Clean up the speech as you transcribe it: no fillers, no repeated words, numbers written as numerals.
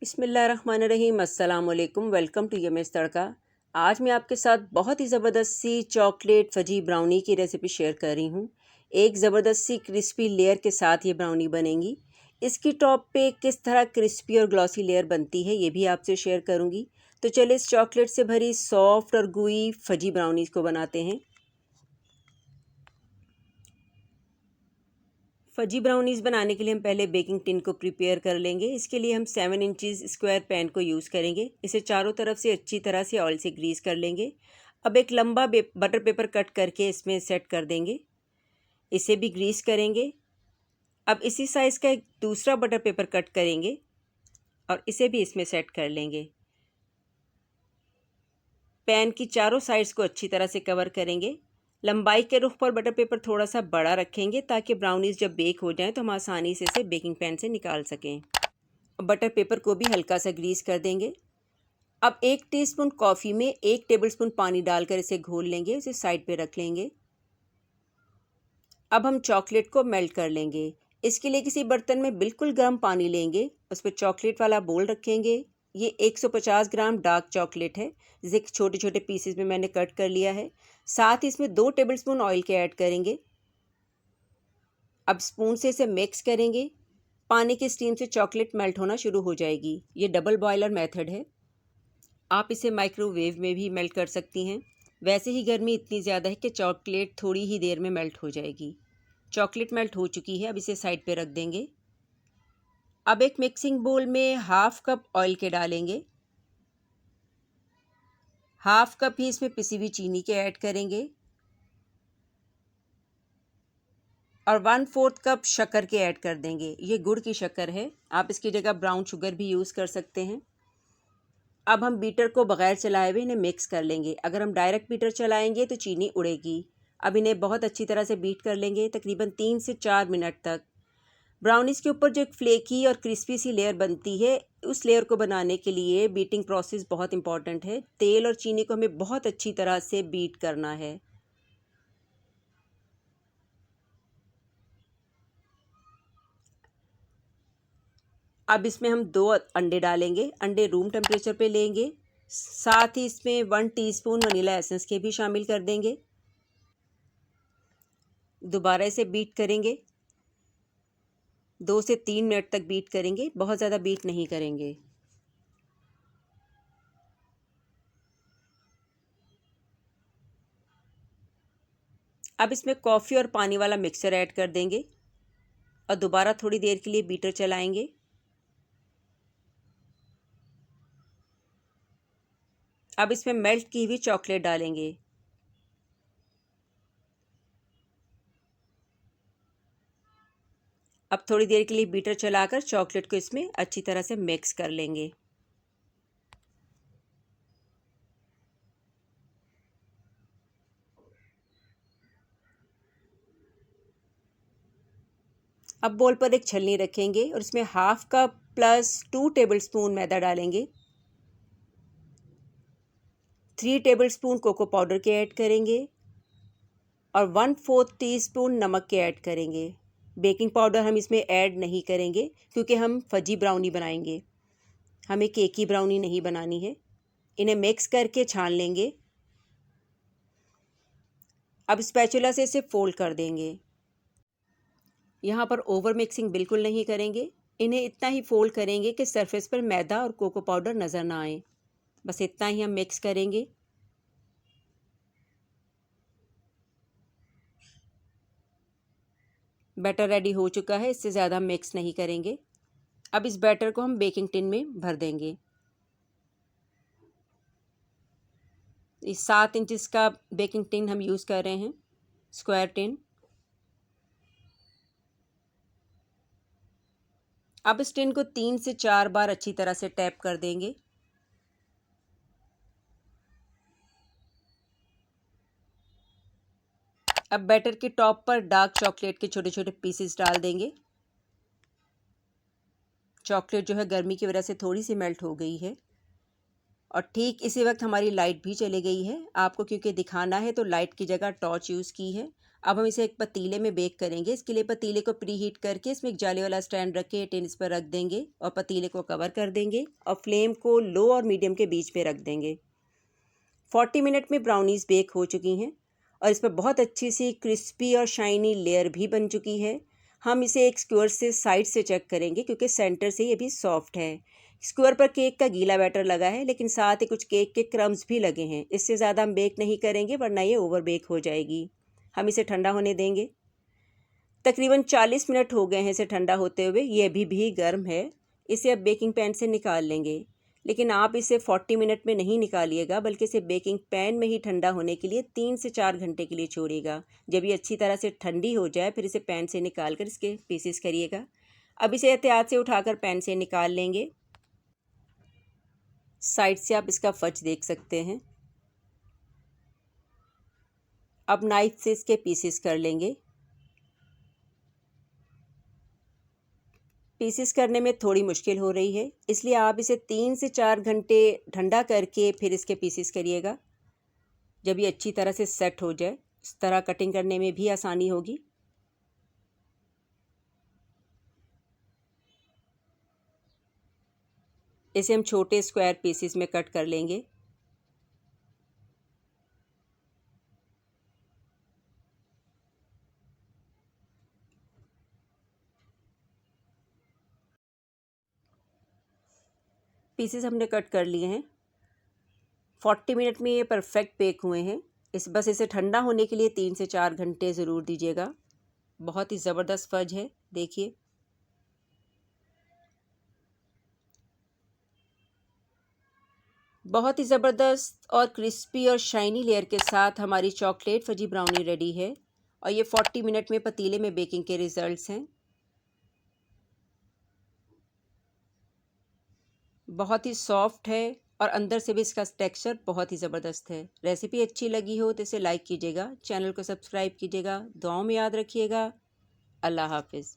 बिस्मिल्लाहिर्रहमानिर्रहीम। अस्सलाम वालेकुम। वेलकम टू यम्स तड़का। आज मैं आपके साथ बहुत ही ज़बरदस्त सी चॉकलेट फजी ब्राउनी की रेसिपी शेयर कर रही हूँ। एक ज़बरदस्त सी क्रिस्पी लेयर के साथ ये ब्राउनी बनेंगी। इसकी टॉप पे किस तरह क्रिस्पी और ग्लॉसी लेयर बनती है ये भी आपसे शेयर करूँगी। तो चलिए इस चॉकलेट से भरी सॉफ्ट और गुई फजी ब्राउनीज़ को बनाते हैं। फजी ब्राउनीज़ बनाने के लिए हम पहले बेकिंग टिन को प्रिपेयर कर लेंगे। इसके लिए हम 7 इंचज़ स्क्वायर पैन को यूज़ करेंगे। इसे चारों तरफ से अच्छी तरह से ऑयल से ग्रीस कर लेंगे। अब एक लंबा बटर पेपर कट करके इसमें सेट कर देंगे। इसे भी ग्रीस करेंगे। अब इसी साइज़ का एक दूसरा बटर पेपर कट करेंगे और इसे भी इसमें सेट कर लेंगे। पैन की चारों साइड्स को अच्छी तरह से कवर करेंगे। लंबाई के रुख पर बटर पेपर थोड़ा सा बड़ा रखेंगे ताकि ब्राउनीज़ जब बेक हो जाएं तो हम आसानी से इसे बेकिंग पैन से निकाल सकें। बटर पेपर को भी हल्का सा ग्रीस कर देंगे। अब 1 टीस्पून कॉफ़ी में 1 टेबलस्पून पानी डालकर इसे घोल लेंगे। इसे साइड पे रख लेंगे। अब हम चॉकलेट को मेल्ट कर लेंगे। इसके लिए किसी बर्तन में बिल्कुल गर्म पानी लेंगे, उस पर चॉकलेट वाला बोल रखेंगे। ये 150 ग्राम डार्क चॉकलेट है, जिसे छोटे छोटे पीसेस में मैंने कट कर लिया है। साथ ही इसमें 2 टेबलस्पून ऑयल के ऐड करेंगे। अब स्पून से इसे मिक्स करेंगे। पानी की स्टीम से चॉकलेट मेल्ट होना शुरू हो जाएगी। ये डबल बॉयलर मेथड है। आप इसे माइक्रोवेव में भी मेल्ट कर सकती हैं। वैसे ही गर्मी इतनी ज़्यादा है कि चॉकलेट थोड़ी ही देर में मेल्ट हो जाएगी। चॉकलेट मेल्ट हो चुकी है। अब इसे साइड पे रख देंगे। अब एक मिक्सिंग बोल में हाफ कप ऑयल के डालेंगे। हाफ कप ही इसमें पिसी हुई चीनी के ऐड करेंगे और 1/4 कप शक्कर के ऐड कर देंगे। ये गुड़ की शक्कर है, आप इसकी जगह ब्राउन शुगर भी यूज़ कर सकते हैं। अब हम बीटर को बगैर चलाए हुए इन्हें मिक्स कर लेंगे। अगर हम डायरेक्ट बीटर चलाएंगे तो चीनी उड़ेगी। अब इन्हें बहुत अच्छी तरह से बीट कर लेंगे, तकरीबन 3 से 4 मिनट तक। ब्राउनीज़ के ऊपर जो एक फ्लेकी और क्रिस्पी सी लेयर बनती है, उस लेयर को बनाने के लिए बीटिंग प्रोसेस बहुत इंपॉर्टेंट है। तेल और चीनी को हमें बहुत अच्छी तरह से बीट करना है। अब इसमें हम 2 अंडे डालेंगे। अंडे रूम टेम्परेचर पे लेंगे। साथ ही इसमें 1 टीस्पून वनीला एसेंस के भी शामिल कर देंगे। दोबारा इसे बीट करेंगे। 2 से 3 मिनट तक बीट करेंगे, बहुत ज़्यादा बीट नहीं करेंगे। अब इसमें कॉफ़ी और पानी वाला मिक्सचर ऐड कर देंगे और दोबारा थोड़ी देर के लिए बीटर चलाएंगे। अब इसमें मेल्ट की हुई चॉकलेट डालेंगे। अब थोड़ी देर के लिए बीटर चलाकर चॉकलेट को इसमें अच्छी तरह से मिक्स कर लेंगे। अब बोल पर एक छलनी रखेंगे और इसमें हाफ कप प्लस 2 टेबलस्पून मैदा डालेंगे। 3 टेबलस्पून कोको पाउडर के ऐड करेंगे और 1/4 टीस्पून नमक के ऐड करेंगे। बेकिंग पाउडर हम इसमें ऐड नहीं करेंगे क्योंकि हम फजी ब्राउनी बनाएंगे, हमें केकी ब्राउनी नहीं बनानी है। इन्हें मिक्स करके छान लेंगे। अब स्पैचुला से इसे फोल्ड कर देंगे। यहाँ पर ओवर मिक्सिंग बिल्कुल नहीं करेंगे। इन्हें इतना ही फोल्ड करेंगे कि सरफेस पर मैदा और कोको पाउडर नज़र ना आए। बस इतना ही हम मिक्स करेंगे। बैटर रेडी हो चुका है, इससे ज़्यादा हम मिक्स नहीं करेंगे। अब इस बैटर को हम बेकिंग टिन में भर देंगे। इस 7 इंचज़ का बेकिंग टिन हम यूज़ कर रहे हैं, स्क्वायर टिन। अब इस टिन को 3 से 4 बार अच्छी तरह से टैप कर देंगे। अब बैटर के टॉप पर डार्क चॉकलेट के छोटे छोटे पीसेस डाल देंगे। चॉकलेट जो है गर्मी की वजह से थोड़ी सी मेल्ट हो गई है और ठीक इसी वक्त हमारी लाइट भी चली गई है। आपको क्योंकि दिखाना है तो लाइट की जगह टॉर्च यूज़ की है। अब हम इसे एक पतीले में बेक करेंगे। इसके लिए पतीले को प्री हीट करके इसमें एक जाली वाला स्टैंड रख के टिन इस पर रख देंगे और पतीले को कवर कर देंगे और फ्लेम को लो और मीडियम के बीच में रख देंगे। 40 मिनट में ब्राउनीज़ बेक हो चुकी हैं और इस पर बहुत अच्छी सी क्रिस्पी और शाइनी लेयर भी बन चुकी है। हम इसे एक स्क्वायर से साइड से चेक करेंगे क्योंकि सेंटर से ये भी सॉफ्ट है। स्क्वायर पर केक का गीला बैटर लगा है, लेकिन साथ ही कुछ केक के क्रम्स भी लगे हैं। इससे ज़्यादा हम बेक नहीं करेंगे वरना ये ओवर बेक हो जाएगी। हम इसे ठंडा होने देंगे। तकरीबन 40 मिनट हो गए हैं इसे ठंडा होते हुए। ये अभी भी गर्म है। इसे अब बेकिंग पैन से निकाल लेंगे, लेकिन आप इसे 40 मिनट में नहीं निकालिएगा, बल्कि इसे बेकिंग पैन में ही ठंडा होने के लिए 3 से 4 घंटे के लिए छोड़िएगा। जब ये अच्छी तरह से ठंडी हो जाए फिर इसे पैन से निकाल कर इसके पीसेस करिएगा। अब इसे एहतियात से उठाकर पैन से निकाल लेंगे। साइड से आप इसका फज देख सकते हैं। अब नाइफ से इसके पीसेस कर लेंगे। पीसेस करने में थोड़ी मुश्किल हो रही है, इसलिए आप इसे 3 से 4 घंटे ठंडा करके फिर इसके पीसेस करिएगा। जब ये अच्छी तरह से सेट हो जाए, इस तरह कटिंग करने में भी आसानी होगी। इसे हम छोटे स्क्वायर पीसेस में कट कर लेंगे। पीसेस हमने कट कर लिए हैं। 40 मिनट में ये परफेक्ट बेक हुए हैं। बस इसे ठंडा होने के लिए 3 से 4 घंटे ज़रूर दीजिएगा। बहुत ही ज़बरदस्त फज है, देखिए। बहुत ही ज़बरदस्त और क्रिस्पी और शाइनी लेयर के साथ हमारी चॉकलेट फजी ब्राउनी रेडी है और ये 40 मिनट में पतीले में बेकिंग के रिज़ल्ट्स हैं। बहुत ही सॉफ्ट है और अंदर से भी इसका टेक्सचर बहुत ही ज़बरदस्त है। रेसिपी अच्छी लगी हो तो इसे लाइक कीजिएगा, चैनल को सब्सक्राइब कीजिएगा, दुआओं में याद रखिएगा। अल्लाह हाफ़िज़।